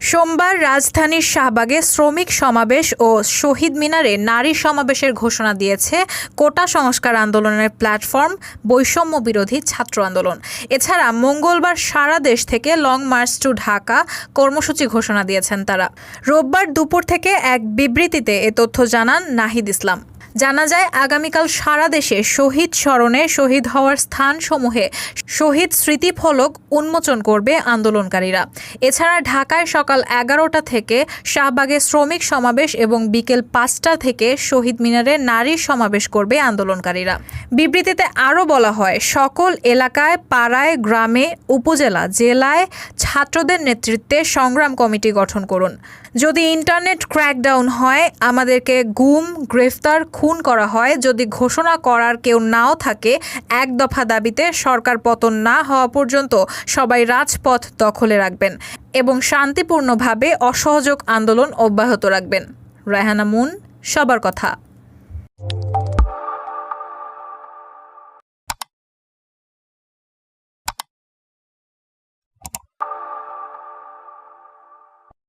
সোমবার রাজধানীর শাহবাগে শ্রমিক সমাবেশ ও শহীদ মিনারে নারী সমাবেশের ঘোষণা দিয়েছে কোটা সংস্কার আন্দোলনের প্ল্যাটফর্ম বৈষম্য বিরোধী ছাত্র আন্দোলন। এছাড়া মঙ্গলবার সারা দেশ থেকে লং মার্চ টু ঢাকা কর্মসূচি ঘোষণা দিয়েছেন তারা। রোববার দুপুর থেকে এক বিবৃতিতে এ তথ্য জানান নাহিদ ইসলাম। জানা যায়, আগামীকাল সারা দেশে শহীদ স্মরণে শহীদ হওয়ার স্থানসমূহে শহীদ স্মৃতিফলক উন্মোচন করবে আন্দোলনকারীরা। এছাড়া ঢাকায় সকাল 11টা থেকে শাহবাগে শ্রমিক সমাবেশ এবং বিকেল 5টা থেকে শহীদ মিনারে নারী সমাবেশ করবে আন্দোলনকারীরা। বিবৃতিতে আরও বলা হয়, সকল এলাকায়, পাড়ায়, গ্রামে, উপজেলা, জেলায় ছাত্রদের নেতৃত্বে সংগ্রাম কমিটি গঠন করুন। যদি ইন্টারনেট ক্র্যাকডাউন হয়, আমাদেরকে গুম, গ্রেফতার, খুন করা হয়, যদি ঘোষণা করার কেউ নাও থাকে, এক দফা দাবিতে সরকার পতন না হওয়া পর্যন্ত সবাই রাজপথ দখলে রাখবেন এবং শান্তিপূর্ণভাবে অসহযোগ আন্দোলন অব্যাহত রাখবেন। রায়হানা মুন, সবার কথা।